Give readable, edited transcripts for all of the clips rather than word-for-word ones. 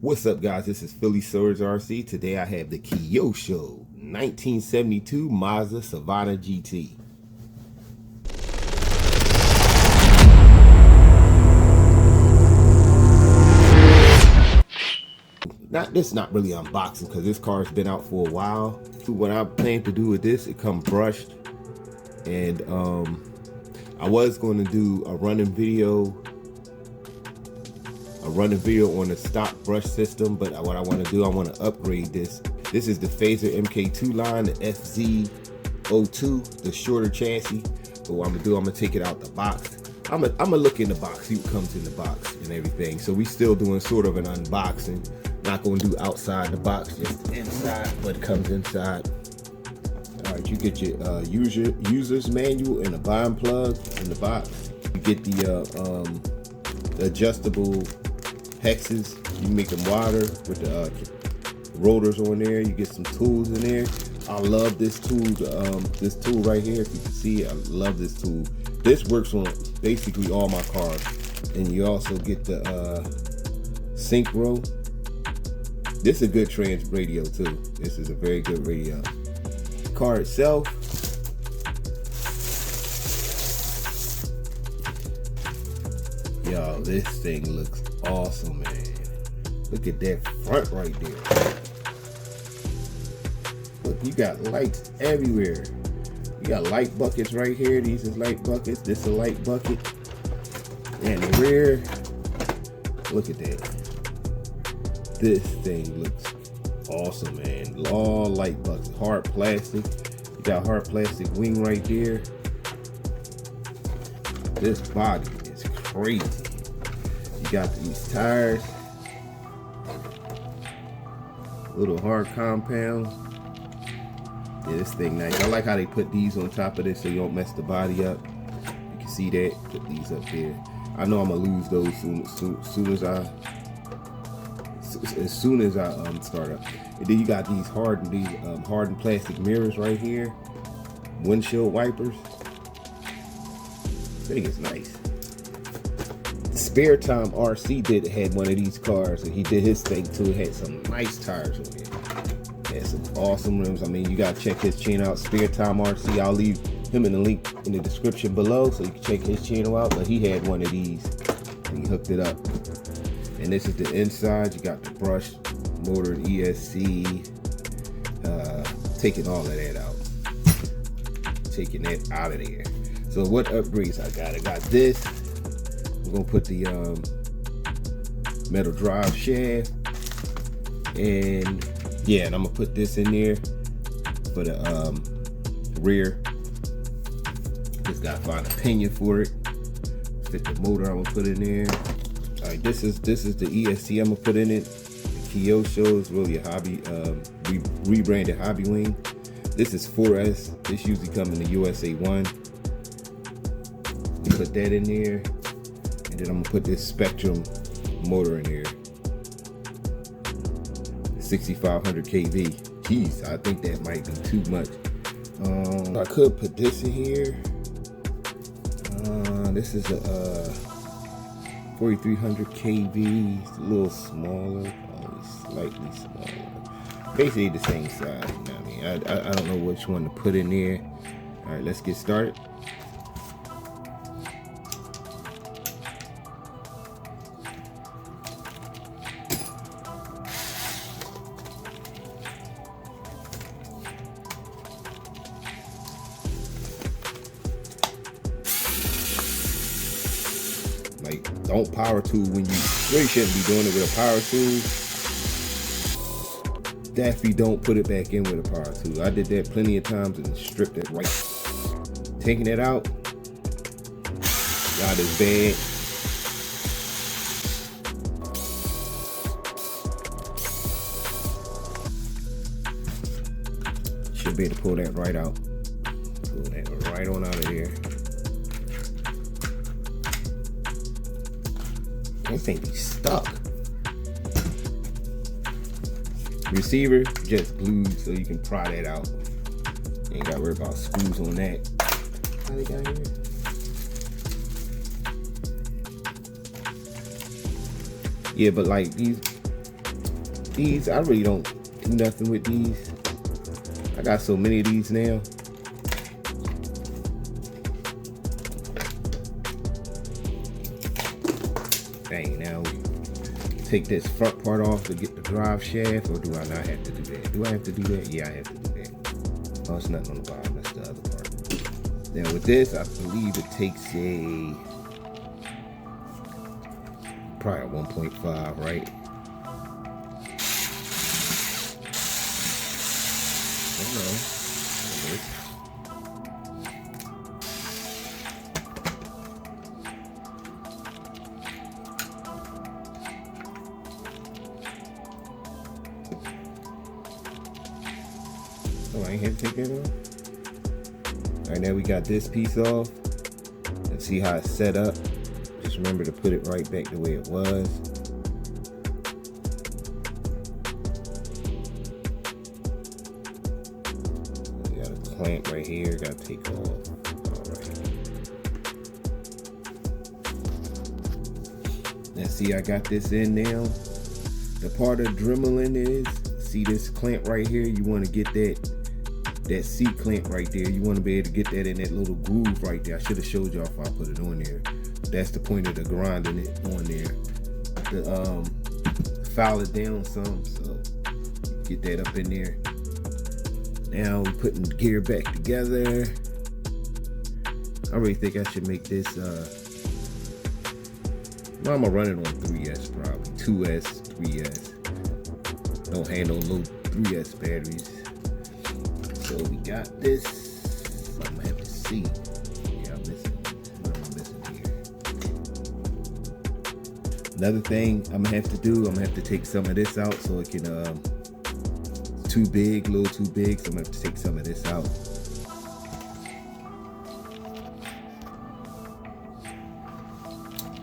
What's up, guys? This is Phillyswords RC. Today I have the Kyosho 1972 Mazda Savanna GT. This is not really unboxing because this car's been out for a while. So what I plan to do with this, it come brushed, and I was going to do a running video on the stock brush system, but what I want to do, I want to upgrade this. This is the FAZER MK2 line, the FZ02, the shorter chassis. So what I'm gonna do, I'm gonna take it out the box. I'm gonna look in the box, see what comes in the box and everything. So we still doing sort of an unboxing. Not gonna do outside the box, just inside what comes inside. All right, you get your user's manual and a buying plug in the box. You get the adjustable hexes. You can make them wider with the rotors on there. You get some tools in there. I love this tool. This tool right here, if you can see it, I love this tool. This works on basically all my cars. And you also get the Syncro. This is a good trans radio too. This is a very good radio. The car itself, yo, this thing looks awesome, man. Look at that front right there. Look, you got lights everywhere. You got light buckets right here. These is light buckets. This is a light bucket. And the rear, look at that. This thing looks awesome, man. All light buckets, hard plastic. You got hard plastic wing right there. This body is crazy. You got these tires, little hard compound. Yeah, this thing nice. I like how they put these on top of this so you don't mess the body up. You can see that. Put these up there. I know I'm gonna lose those as soon as I start up. And then you got these hardened plastic mirrors right here. Windshield wipers. This thing is nice. Sparetime RC had one of these cars, and he did his thing too. It had some nice tires on it. Had some awesome rims. I mean, you gotta check his channel out, Sparetime RC. I'll leave him in the link in the description below so you can check his channel out. But he had one of these and he hooked it up. And this is the inside. You got the brush, motor, ESC, taking all of that out. Taking that out of there. So what upgrades I got? I got this. We're gonna put the metal drive shaft, and yeah, and I'm gonna put this in there for the rear. Just gotta find a pinion for it. Fit the motor I'm gonna put in there. All right, this is the ESC I'm gonna put in it. The Kyosho is really a hobby, rebranded Hobby Wing. This is 4S. This usually comes in the USA 1. You put that in there. And then I'm gonna put this Spectrum motor in here, 6500 kV. Jeez, I think that might be too much. I could put this in here. This is a 4300 kV. It's a little smaller, only slightly smaller. Basically the same size. You know what I mean? I don't know which one to put in there. All right, let's get started. Like, don't power tool when you really shouldn't be doing it with a power tool. Definitely don't put it back in with a power tool. I did that plenty of times and stripped it right. Taking it out, God is bad. Should be able to pull that right out. Pull that right on out of here. This ain't be stuck. Receiver just glued so you can pry that out. You ain't gotta worry about screws on that. How they got here? Yeah, but like these These, I really don't do nothing with these. I got so many of these now. Dang, now take this front part off to get the drive shaft, or do I not have to do that? Do I have to do that? Yeah, I have to do that. Oh, it's nothing on the bottom, that's the other part. Now with this, I believe it takes a, probably a 1.5, right? I don't know. Oh, I ain't have to take that off. All right, now we got this piece off. Let's see how it's set up. Just remember to put it right back the way it was. We got a clamp right here, gotta take off. All right. Now see, I got this in now. The part of dremeling is, see this clamp right here? You want to get that seat clamp right there. You want to be able to get that in that little groove right there. I should have showed y'all if I put it on there. That's the point of the grinding it on there. The file it down some, so get that up in there. Now we're putting the gear back together. I really think I should make this well, I'm gonna run it on 3S probably. 2S, 3S. Don't handle low 3S batteries. So we got this. I'm gonna have to see. Yeah, I'm missing. What am I missing here? Another thing I'm gonna have to do, I'm gonna have to take some of this out so it can too big, a little too big, so I'm gonna have to take some of this out.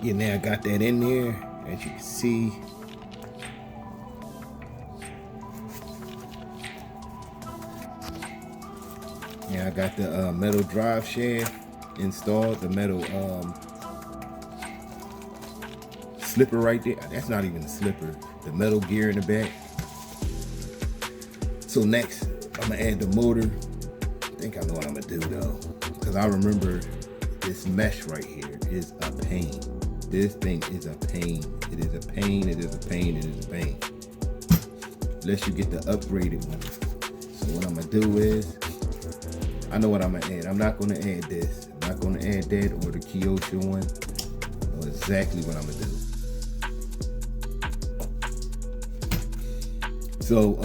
Yeah, now I got that in there, as you can see. Yeah, I got the metal drive shaft installed, the metal slipper right there. That's not even a slipper, the metal gear in the back. So next, I'm gonna add the motor. I think I know what I'm gonna do though, because I remember this mesh right here is a pain. This thing is a pain. It is a pain, it is a pain, it is a pain. Unless you get the upgraded one. So what I'm gonna do is, I know what I'm gonna add. I'm not gonna add this. I'm not gonna add that or the Kyosho one. I know exactly what I'm gonna do. So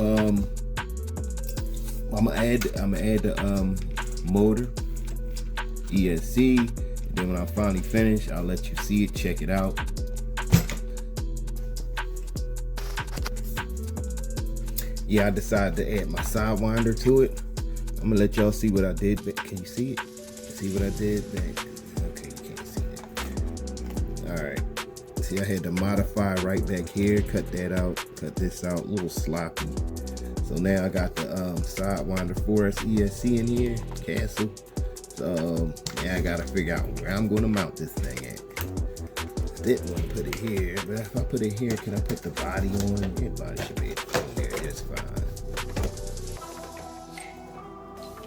I'm gonna add the motor, ESC. Then when I finally finish, I'll let you see it, check it out. Yeah, I decided to add my sidewinder to it. I'm gonna let y'all see what I did. Can you see it? See what I did back? Okay, you can't see it. All right. See, I had to modify right back here, cut that out, cut this out, a little sloppy. So now I got the sidewinder 4S ESC in here, castle. So yeah, I gotta figure out where I'm gonna mount this thing at. Didn't want to put it here, but if I put it here, can I put the body on? Yeah, body should be on there just fine.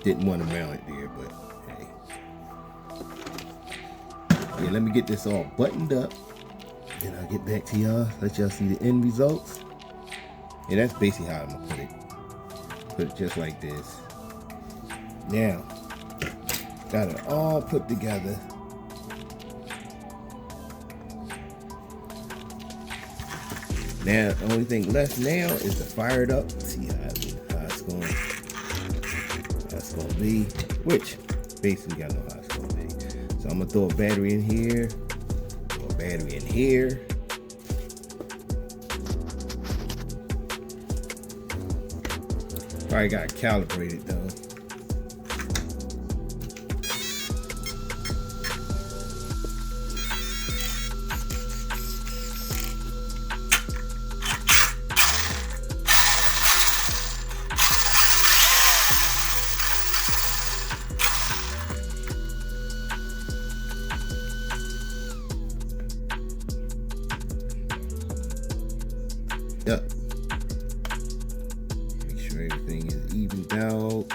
Didn't want to mount it there, but hey. Yeah, let me get this all buttoned up. Then I'll get back to y'all, let y'all see the end results. And that's basically how I'm gonna put it. Put it just like this. Now, got it all put together. Now, the only thing left now is to fire it up. See how it's going to be. Which, basically, y'all know how it's going to be. So I'm going to throw a battery in here. Throw a battery in here. Probably got to calibrate it though. Yep. sure everything is evened out.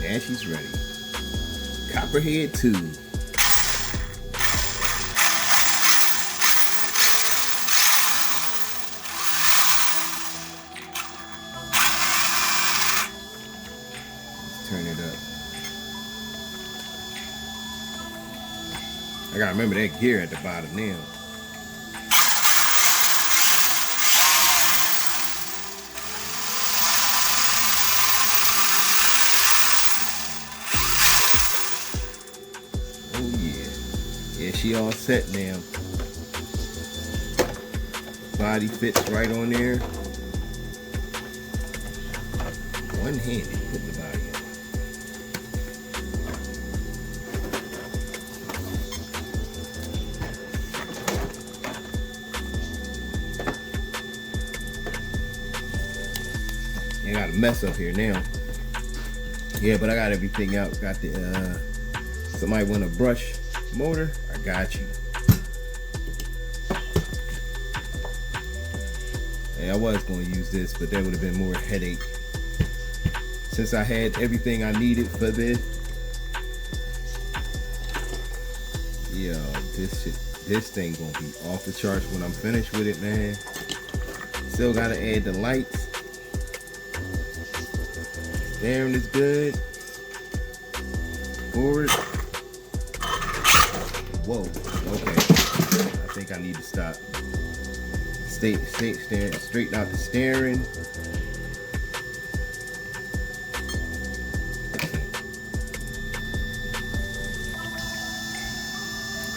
And she's ready. Copperhead 2. Let's turn it up. I gotta remember that gear at the bottom now. Yeah, she all set now. Body fits right on there. One-handed, put the body on. I got a mess up here now. Yeah, but I got everything out. Got the somebody want a brush motor, I got you. Hey, I was going to use this, but that would have been more headache. Since I had everything I needed for this, yo, this thing gonna be off the charts when I'm finished with it, man. Still gotta add the lights. Steering is good. Forward. Whoa, okay. I think I need to stop. Straighten out the steering.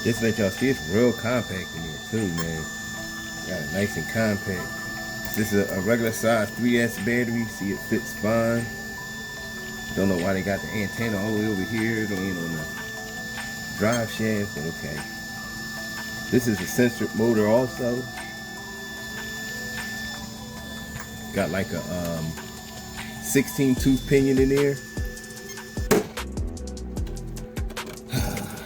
Just to let y'all see, it's real compact in here too, man. Got it nice and compact. This is a regular size 3S battery. See, it fits fine. Don't know why they got the antenna all the way over here. Don't even on the drive shaft, but okay. This is a sensor motor also. Got like a 16 tooth pinion in there.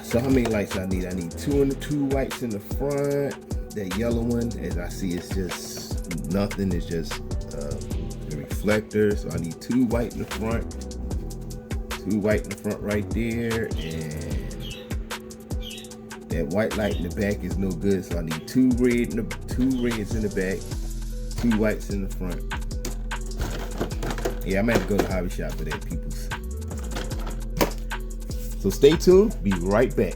So how many lights I need? I need two whites in the front. That yellow one, as I see, it's just nothing. It's just the reflector. So I need 2 white in the front. 2 white in the front right there, and that white light in the back is no good. So I need 2 reds in the back, 2 whites in the front. Yeah, I might have to go to the hobby shop for that, peoples. So stay tuned, be right back.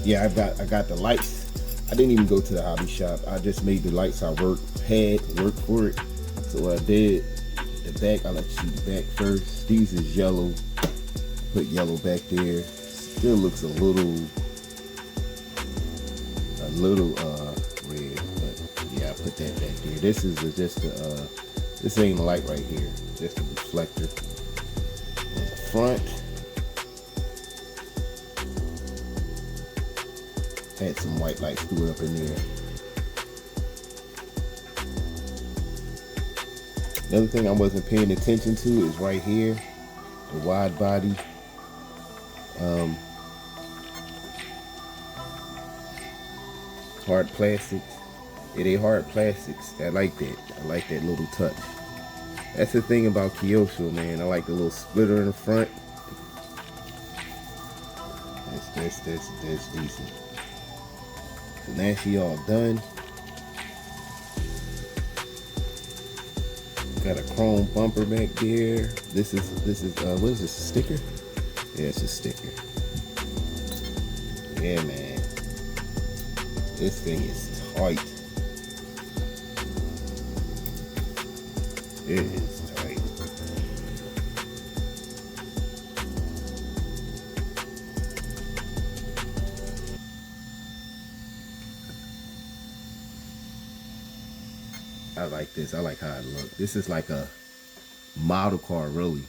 Yeah, I got the lights. I didn't even go to the hobby shop. I just made the lights I work for it. So what I did, the back, I'll let you see the back first. These is yellow. Put yellow back there. Still looks a little red, but yeah, I put that back there. This is just a this ain't a light right here, just a reflector. On the front, had some white lights threw up in there. Another thing I wasn't paying attention to is right here, the wide body. Hard plastics. Yeah, they hard plastics. I like that. I like that little touch. That's the thing about Kyosho, man. I like the little splitter in the front. That's decent. So now she all done. Got a chrome bumper back there. This is what is this, a sticker? Yeah, it's a sticker. Yeah, man. This thing is tight. It is tight. I like this. I like how it looks. This is like a model car, really.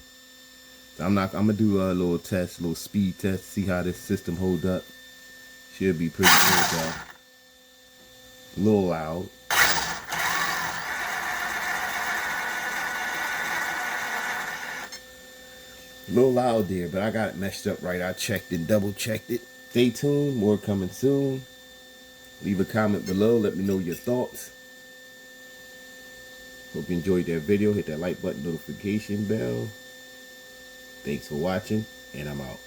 So I'm gonna do a little test, little speed test, see how this system hold up. Should be pretty good though. A little loud. A little loud there, but I got it meshed up right. I checked and double checked it. Stay tuned, more coming soon. Leave a comment below, let me know your thoughts. Hope you enjoyed that video. Hit that like button, notification bell. Thanks for watching, and I'm out.